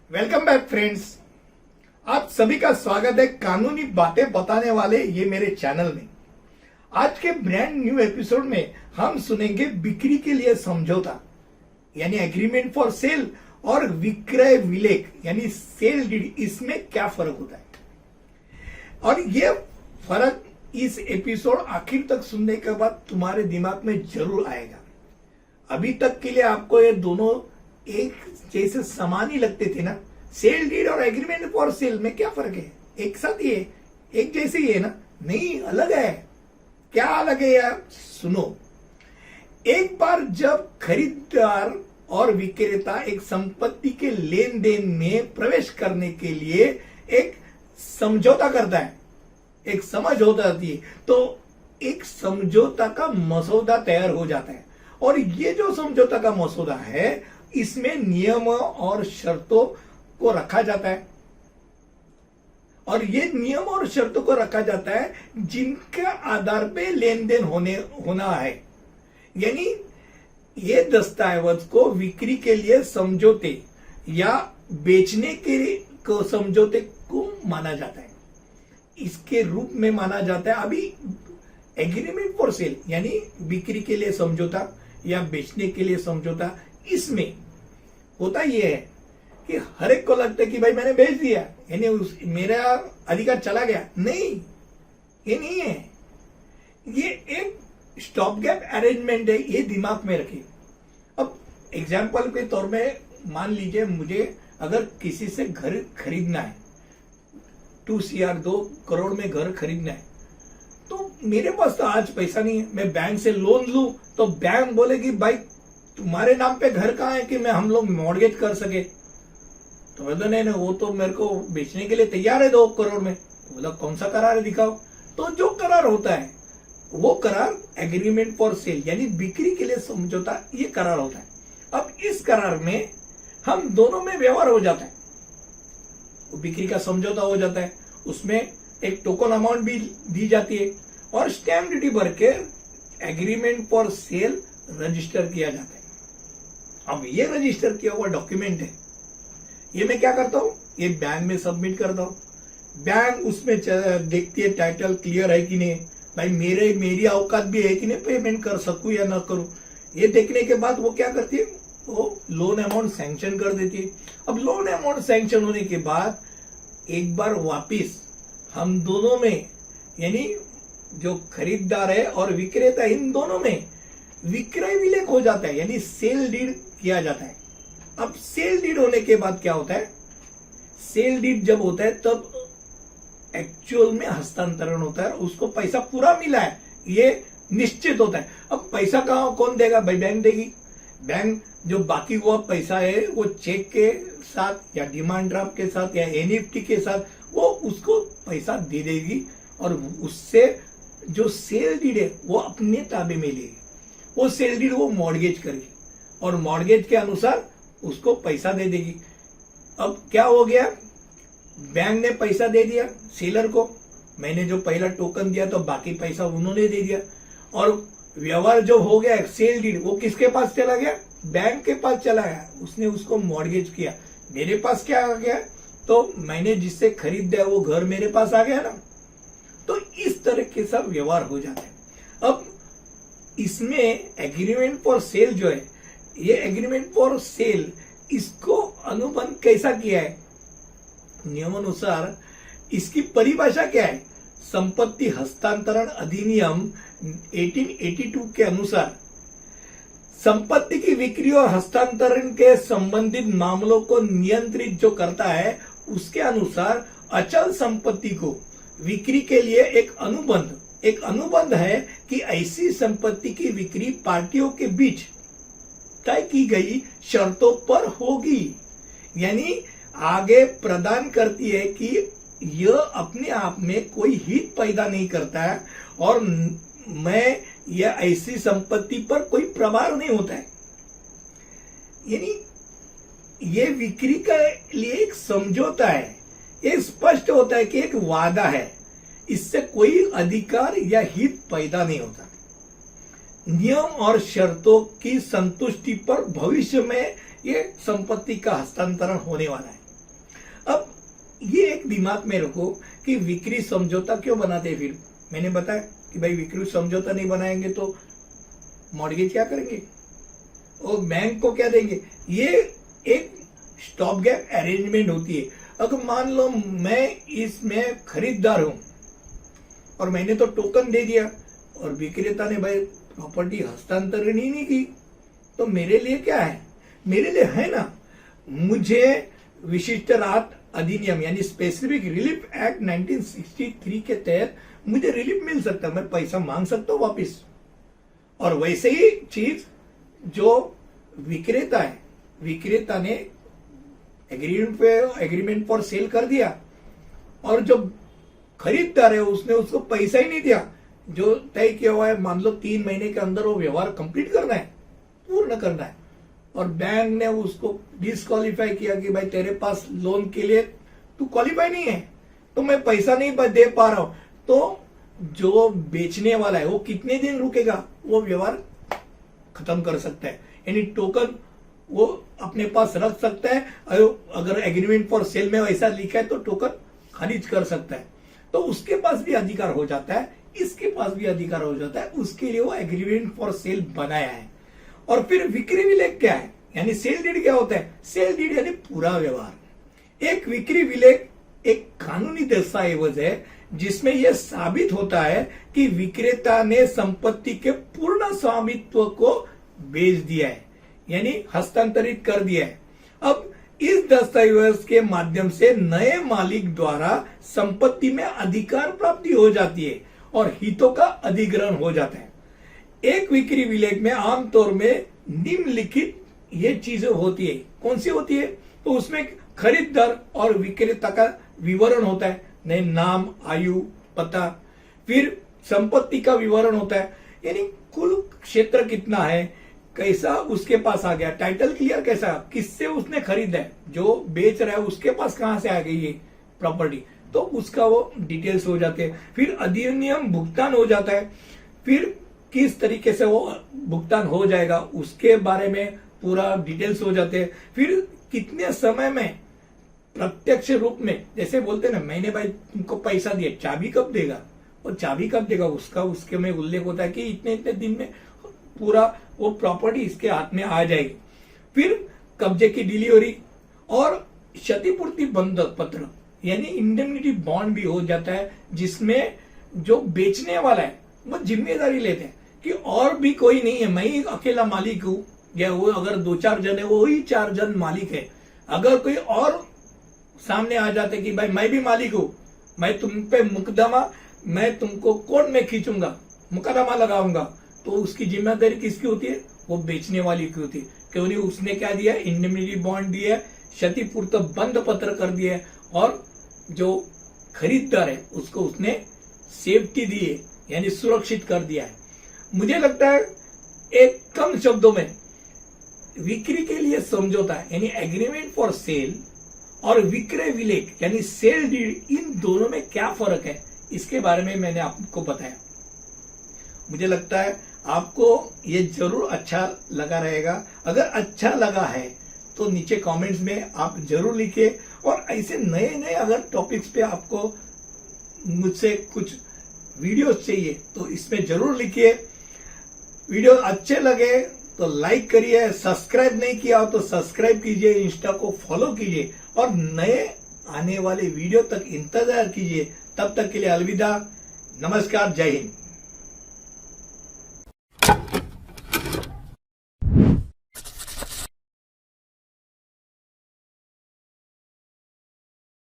Welcome back friends. आप सभी का स्वागत है कानूनी बातें बताने वाले ये मेरे चैनल में। आज के ब्रांड न्यू एपिसोड में हम सुनेंगे बिक्री के लिए समझौता यानी एग्रीमेंट फॉर सेल और विक्रय विलेख यानी सेल डीड, इसमें क्या फर्क होता है और ये फर्क इस एपिसोड आखिर तक सुनने के बाद तुम्हारे दिमाग में जरूर आएगा। अभी तक के लिए आपको ये दोनों एक जैसे समान ही लगते थे ना। सेल डीड और एग्रीमेंट फॉर सेल में क्या फर्क है? एक साथ ही है, एक जैसे ही है ना? नहीं, अलग है। क्या अलग है यार? सुनो। एक बार जब खरीदार और विक्रेता एक संपत्ति के लेन देन में प्रवेश करने के लिए एक समझौता करता है, एक समझ हो जाती है, तो एक समझौता का मसौदा तैयार हो जाता है। और ये जो समझौता का मसौदा है, इसमें नियम और शर्तों को रखा जाता है और ये नियम और शर्तों को रखा जाता है जिनके आधार पे लेन देन होना है। यानी ये दस्तावेज को बिक्री के लिए समझौते या बेचने के समझौते को माना जाता है, इसके रूप में माना जाता है। अभी एग्रीमेंट फॉर सेल यानी बिक्री के लिए समझौता या बेचने के लिए समझौता, इसमें होता यह है कि हर एक को लगता है कि भाई मैंने बेच दिया यानी मेरा अधिकार चला गया। नहीं, ये नहीं है। ये एक स्टॉप गैप अरेंजमेंट है, ये दिमाग में रखिए। अब एग्जांपल के तौर में मान लीजिए मुझे अगर किसी से घर खरीदना है, 2 CR 2 करोड़ में घर खरीदना है, तो मेरे पास तो आज पैसा नहीं है। मैं बैंक से लोन लूं तो बैंक बोलेगी भाई तुम्हारे नाम पे घर कहाँ है कि हम लोग मॉर्गेज कर सके। तो मैं नहीं, वो तो मेरे को बेचने के लिए तैयार है 2 करोड़ में। तो बोला कौन सा करार है दिखाओ। तो जो करार होता है वो करार एग्रीमेंट फॉर सेल यानी बिक्री के लिए समझौता, ये करार होता है। अब इस करार में हम दोनों में व्यवहार हो जाता है, बिक्री का समझौता हो जाता है, उसमें एक टोकन अमाउंट भी दी जाती है और स्टैम्प ड्यूटी भर के एग्रीमेंट फॉर सेल रजिस्टर किया जाता है। अब ये रजिस्टर किया हुआ डॉक्यूमेंट है, ये मैं क्या करता हूं, ये बैंक में सबमिट करता हूं। बैंक उसमें देखती है टाइटल क्लियर है कि नहीं, भाई मेरी औकात भी है कि नहीं, पेमेंट कर सकूं या ना करूं। ये देखने के बाद वो क्या करती है, वो लोन अमाउंट सैंक्शन कर देती है। अब लोन अमाउंट सैंक्शन होने के बाद एक बार वापिस हम दोनों में यानी जो खरीदार है और विक्रेता, इन दोनों में विक्रय विलेख हो जाता है यानी सेल डीड किया जाता है। अब सेल डीड होने के बाद क्या होता है, सेल डीड जब होता है तब एक्चुअल में हस्तांतरण होता है, उसको पैसा पूरा मिला है ये निश्चित होता है। अब पैसा कौन देगा, भाई बैंक देगी। बैंक जो बाकी हुआ पैसा है वो चेक के साथ या डिमांड ड्राफ्ट के साथ या NEFT के साथ वो उसको पैसा दे देगी और उससे जो सेल डीड है वो अपने ताबे में लेगी। वो सेल डीड वो मॉर्गेज करेगी और मॉर्गेज के अनुसार उसको पैसा दे देगी। अब क्या हो गया, बैंक ने पैसा दे दिया सेलर को, मैंने जो पहला टोकन दिया तो बाकी पैसा उन्होंने दे दिया और व्यवहार जो हो गया सेल डीड वो किसके पास चला गया, बैंक के पास चला गया। उसने उसको मॉर्गेज किया, मेरे पास क्या आ गया, तो मैंने जिससे खरीदा वो घर मेरे पास आ गया ना। तो इस तरह के सब व्यवहार हो जाते हैं। अब इसमें एग्रीमेंट फॉर सेल जो है, ये एग्रीमेंट फॉर सेल, इसको अनुबंध कैसा किया है, नियमानुसार इसकी परिभाषा क्या है, संपत्ति हस्तांतरण अधिनियम 1882 के अनुसार संपत्ति की बिक्री और हस्तांतरण के संबंधित मामलों को नियंत्रित जो करता है, उसके अनुसार अचल संपत्ति को बिक्री के लिए एक अनुबंध है कि ऐसी संपत्ति की बिक्री पार्टियों के बीच तय की गई शर्तों पर होगी। यानी आगे प्रदान करती है कि यह अपने आप में कोई हित पैदा नहीं करता है और मैं यह ऐसी संपत्ति पर कोई प्रभाव नहीं होता है। यानी ये बिक्री के लिए एक समझौता है, ये स्पष्ट होता है कि एक वादा है, इससे कोई अधिकार या हित पैदा नहीं होता। नियम और शर्तों की संतुष्टि पर भविष्य में ये संपत्ति का हस्तांतरण होने वाला है। अब ये एक दिमाग में रखो कि विक्री समझौता क्यों बनाते हैं। फिर मैंने बताया कि भाई विक्री समझौता नहीं बनाएंगे तो मॉर्गेज क्या करेंगे और बैंक को क्या देंगे। ये एक स्टॉप गैप अरेंजमेंट होती है। अगर मान लो मैं इसमें खरीदार हूं और मैंने तो टोकन दे दिया और विक्रेता ने भाई प्रॉपर्टी हस्तांतरण ही नहीं की, तो मेरे लिए क्या है, मेरे लिए है ना, मुझे विशिष्ट राहत अधिनियम यानी स्पेसिफिक रिलीफ एक्ट 1963 के तहत मुझे रिलीफ मिल सकता है, मैं पैसा मांग सकता हूं वापिस। और वैसे ही चीज जो विक्रेता है, विक्रेता ने एग्रीमेंट फॉर सेल कर दिया और जो खरीददार है उसने उसको पैसा ही नहीं दिया, जो तय किया हुआ है, मान लो 3 महीने के अंदर वो व्यवहार कंप्लीट करना है, पूर्ण करना है, और बैंक ने उसको डिस्क्वालीफाई किया कि भाई तेरे पास लोन के लिए तू क्वालिफाई नहीं है, तो मैं पैसा नहीं दे पा रहा हूं, तो जो बेचने वाला है वो कितने दिन रुकेगा, वो व्यवहार खत्म कर सकता है, यानी टोकन वो अपने पास रख सकता है। अगर एग्रीमेंट फॉर सेल में वैसा लिखा है तो टोकन खारिज कर सकता है, तो उसके पास भी अधिकार हो जाता है, इसके पास भी अधिकार हो जाता है, उसके लिए वो एग्रीमेंट फॉर सेल बनाया है। और फिर विक्री विलेख क्या है, यानी सेल डीड क्या होता है, सेल डीड यानी पूरा व्यवहार। एक विक्री विलेख एक कानूनी दस्तावेज है जिसमें यह साबित होता है कि विक्रेता ने संपत्ति के पूर्ण स्वामित्व को बेच दिया है, यानी हस्तांतरित कर दिया है। अब इस दस्तावेज के माध्यम से नए मालिक द्वारा संपत्ति में अधिकार प्राप्ति हो जाती है और हितों का अधिग्रहण हो जाता है। एक विक्री विलेख में आमतौर में निम्नलिखित ये चीजें होती है। कौन सी होती है, तो उसमें खरीदार और विक्रेता का विवरण होता है, नए नाम, आयु, पता, फिर संपत्ति का विवरण होता है, यानी कुल क्षेत्र कितना है, कैसा उसके पास आ गया, टाइटल क्लियर कैसा, किससे उसने खरीदा है, जो बेच रहा है उसके पास कहां से आ गई है प्रॉपर्टी, तो उसका वो डिटेल्स हो जाते हैं। फिर अधिनियम भुगतान हो जाता है, फिर किस तरीके से वो भुगतान हो जाएगा उसके बारे में पूरा डिटेल्स हो जाते हैं। फिर कितने समय में प्रत्यक्ष रूप में, जैसे बोलते हैं ना, मैंने भाई तुमको पैसा दिया, चाबी कब देगा, और चाबी कब देगा उसका उसके में उल्लेख होता है कि इतने इतने दिन में पूरा वो प्रॉपर्टी इसके हाथ में आ जाएगी। फिर कब्जे की डिलीवरी और क्षतिपूर्ति बंधक पत्र यानी इंडेमनिटी बॉन्ड भी हो जाता है, जिसमें जो बेचने वाला है वो जिम्मेदारी लेते हैं कि और भी कोई नहीं है, मैं ही अकेला मालिक हूं, या वो अगर 2-4 जन है वो ही 4 जन मालिक है। अगर कोई और सामने आ जाते कि भाई मैं भी मालिक हूं, मैं तुम पे मुकदमा, मैं तुमको कोर्ट में खींचूंगा, मुकदमा लगाऊंगा, तो उसकी जिम्मेदारी किसकी होती है, वो बेचने वाली की होती है। क्यों नहीं, उसने क्या दिया, इंडेमनिटी बॉन्ड दिया, क्षतिपूर्त बंध पत्र कर दिया, और जो खरीदार है उसको उसने सेफ्टी दी है, यानी सुरक्षित कर दिया है। मुझे लगता है एक कम शब्दों में विक्री के लिए समझौता यानी एग्रीमेंट फॉर सेल और विक्रय विलेख यानी सेल डीड, इन दोनों में क्या फर्क है, इसके बारे में मैंने आपको बताया। मुझे लगता है आपको ये जरूर अच्छा लगा रहेगा। अगर अच्छा लगा है तो नीचे कमेंट्स में आप जरूर लिखिए, और ऐसे नए नए अगर टॉपिक्स पे आपको मुझसे कुछ वीडियोस चाहिए तो इसमें जरूर लिखिए। वीडियो अच्छे लगे तो लाइक करिए, सब्सक्राइब नहीं किया हो तो सब्सक्राइब कीजिए, इंस्टा को फॉलो कीजिए, और नए आने वाले वीडियो तक इंतजार कीजिए। तब तक के लिए अलविदा, नमस्कार, जय हिंद।